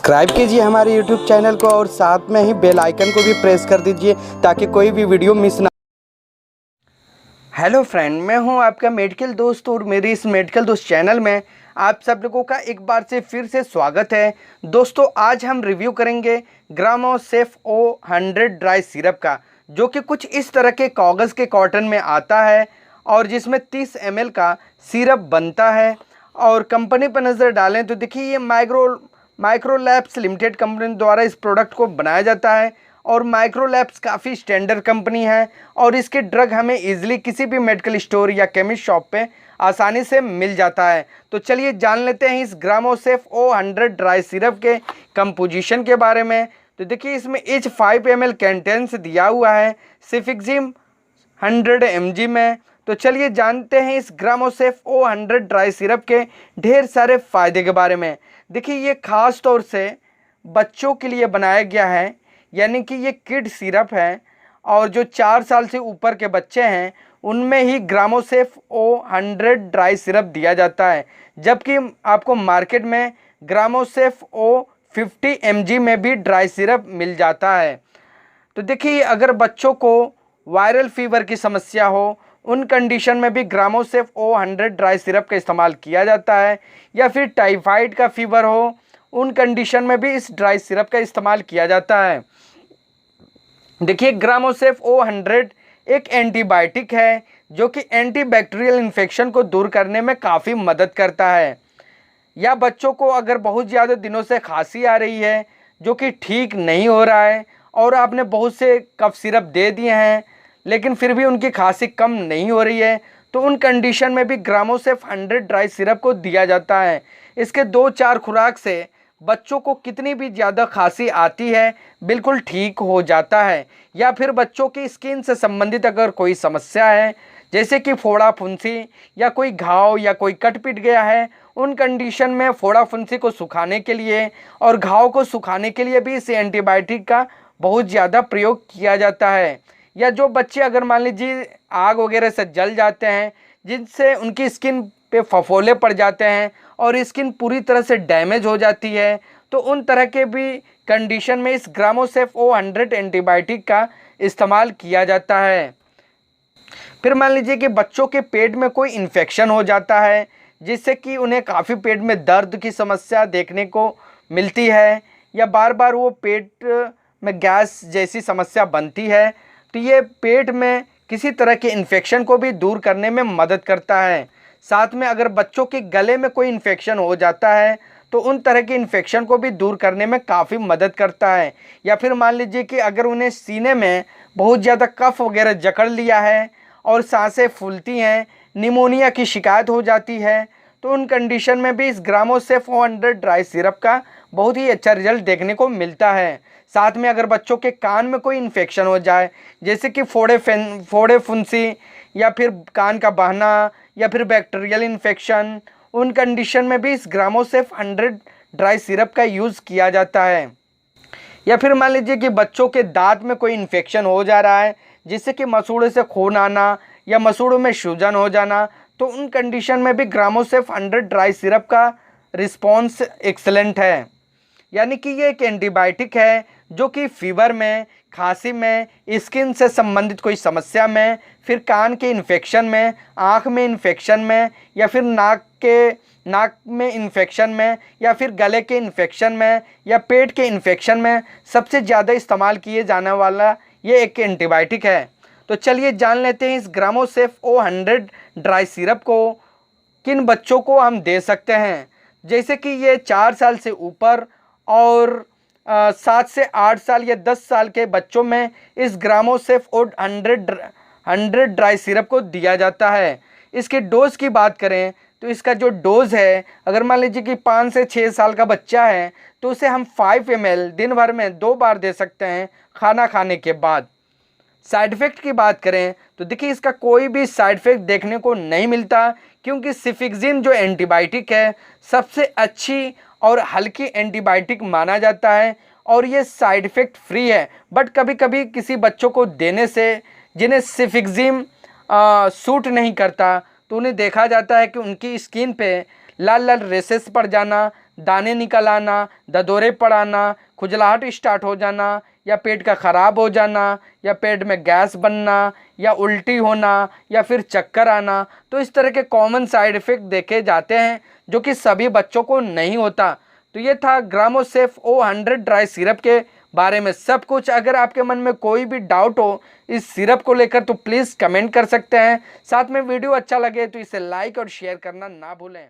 Subscribe कीजिए हमारे YouTube channel को और साथ में ही बेल आइकन को भी प्रेस कर दीजिए ताकि कोई भी वीडियो मिस ना। हेलो फ्रेंड, मैं हूं आपका मेडिकल दोस्त और मेरे इस मेडिकल दोस्त चैनल में आप सब लोगों का एक बार से फिर से स्वागत है। दोस्तों, आज हम रिव्यू करेंगे ग्रामोसेफ O100 ड्राई सिरप का, जो कि कुछ इस तरह के कागज़ के कॉटन में आता है और जिसमें 30 ml का सिरप बनता है। और कंपनी पर नज़र डालें तो देखिए, ये माइक्रोलैब्स लिमिटेड कंपनी द्वारा इस प्रोडक्ट को बनाया जाता है और माइक्रोलैब्स काफ़ी स्टैंडर्ड कंपनी है और इसके ड्रग हमें इजीली किसी भी मेडिकल स्टोर या केमिस्ट शॉप पे आसानी से मिल जाता है। तो चलिए जान लेते हैं इस ग्रामोसेफ O100 ड्राई सिरप के कंपोजिशन के बारे में। तो देखिए, इसमें each 5 ml कंटेंट्स दिया हुआ है सिफिक्जिम 100 mg में। तो चलिए जानते हैं इस ग्रामोसेफ O100 ड्राई सिरप के ढेर सारे फ़ायदे के बारे में। देखिए, ये ख़ास तौर से बच्चों के लिए बनाया गया है, यानी कि ये किड सिरप है और जो 4 साल से ऊपर के बच्चे हैं उनमें ही ग्रामोसेफ O100 ड्राई सिरप दिया जाता है, जबकि आपको मार्केट में ग्रामोसेफ O50 mg में भी ड्राई सिरप मिल जाता है। तो देखिए, अगर बच्चों को वायरल फीवर की समस्या हो उन कंडीशन में भी ग्रामोसेफ O100 ड्राई सिरप का इस्तेमाल किया जाता है, या फिर टाइफाइड का फीवर हो उन कंडीशन में भी इस ड्राई सिरप का इस्तेमाल किया जाता है। देखिए, ग्रामोसेफ O100 एक एंटीबायोटिक है जो कि एंटीबैक्टीरियल इन्फेक्शन को दूर करने में काफ़ी मदद करता है। या बच्चों को अगर बहुत ज़्यादा दिनों से खांसी आ रही है जो कि ठीक नहीं हो रहा है और आपने बहुत से कफ सिरप दे दिए हैं लेकिन फिर भी उनकी खांसी कम नहीं हो रही है, तो उन कंडीशन में भी ग्रामोसेफ 100 ड्राई सिरप को दिया जाता है। इसके 2-4 खुराक से बच्चों को कितनी भी ज़्यादा खांसी आती है बिल्कुल ठीक हो जाता है। या फिर बच्चों की स्किन से संबंधित अगर कोई समस्या है, जैसे कि फोड़ा फुंसी या कोई घाव या कोई कट पिट गया है, उन कंडीशन में फोड़ा फुंसी को सुखाने के लिए और घाव को सुखाने के लिए भी इस एंटीबायोटिक का बहुत ज़्यादा प्रयोग किया जाता है। या जो बच्चे अगर मान लीजिए आग वगैरह से जल जाते हैं, जिनसे उनकी स्किन पे फफोले पड़ जाते हैं और स्किन पूरी तरह से डैमेज हो जाती है, तो उन तरह के भी कंडीशन में इस ग्रामोसेफ O100 एंटीबायोटिक का इस्तेमाल किया जाता है। फिर मान लीजिए कि बच्चों के पेट में कोई इन्फेक्शन हो जाता है जिससे कि उन्हें काफ़ी पेट में दर्द की समस्या देखने को मिलती है, या बार बार वो पेट में गैस जैसी समस्या बनती है, तो ये पेट में किसी तरह के इन्फेक्शन को भी दूर करने में मदद करता है। साथ में अगर बच्चों के गले में कोई इन्फेक्शन हो जाता है तो उन तरह के इन्फेक्शन को भी दूर करने में काफ़ी मदद करता है। या फिर मान लीजिए कि अगर उन्हें सीने में बहुत ज़्यादा कफ वगैरह जकड़ लिया है और सांसें फूलती हैं, निमोनिया की शिकायत हो जाती है, तो उन कंडीशन में भी इस ग्रामोसेफ O100 ड्राई सिरप का बहुत ही अच्छा रिजल्ट देखने को मिलता है। साथ में अगर बच्चों के कान में कोई इन्फेक्शन हो जाए, जैसे कि फोड़े फुंसी या फिर कान का बहना या फिर बैक्टीरियल इन्फेक्शन, उन कंडीशन में भी इस ग्रामोसेफ 100 ड्राई सिरप का यूज़ किया जाता है। या फिर मान लीजिए कि बच्चों के दांत में कोई इन्फेक्शन हो जा रहा है, जिससे कि मसूड़े से खून आना या मसूड़ों में सूजन हो जाना, तो उन कंडीशन में भी ग्रामोसेफ 100 ड्राई सिरप का रिस्पॉन्स एक्सलेंट है। यानी कि ये एक एंटीबायोटिक है जो कि फीवर में, खांसी में, स्किन से संबंधित कोई समस्या में, फिर कान के इन्फेक्शन में, आँख में इन्फेक्शन में, या फिर नाक में इन्फेक्शन में, या फिर गले के इन्फेक्शन में, या पेट के इन्फेक्शन में सबसे ज़्यादा इस्तेमाल किए जाने वाला ये एक एंटीबायोटिक है। तो चलिए जान लेते हैं इस ग्रामोसेफ O100 ड्राई सिरप को किन बच्चों को हम दे सकते हैं। जैसे कि ये 4 साल से ऊपर और 7 से 8 साल या 10 साल के बच्चों में इस ग्रामोसेफ O100 ड्राई सिरप को दिया जाता है। इसके डोज की बात करें तो इसका जो डोज़ है, अगर मान लीजिए कि 5 से 6 साल का बच्चा है तो उसे हम 5 ml दिन भर में 2 बार दे सकते हैं खाना खाने के बाद। साइड इफ़ेक्ट की बात करें तो देखिए, इसका कोई भी साइड इफ़ेक्ट देखने को नहीं मिलता, क्योंकि सिफिक्जिम जो एंटीबायोटिक है सबसे अच्छी और हल्की एंटीबायोटिक माना जाता है और ये साइड इफ़ेक्ट फ्री है। बट कभी कभी किसी बच्चों को देने से जिन्हें सिफिक्जिम सूट नहीं करता, तो उन्हें देखा जाता है कि उनकी स्किन पे लाल लाल रेसेस पड़ जाना, दाने निकल आना, ददोरे पड़ाना, खुजलाहट स्टार्ट हो जाना, या पेट का ख़राब हो जाना, या पेट में गैस बनना, या उल्टी होना, या फिर चक्कर आना। तो इस तरह के कॉमन साइड इफ़ेक्ट देखे जाते हैं जो कि सभी बच्चों को नहीं होता। तो ये था ग्रामोसेफ O100 ड्राई सिरप के बारे में सब कुछ। अगर आपके मन में कोई भी डाउट हो इस सिरप को लेकर तो प्लीज़ कमेंट कर सकते हैं। साथ में वीडियो अच्छा लगे तो इसे लाइक और शेयर करना ना भूलें।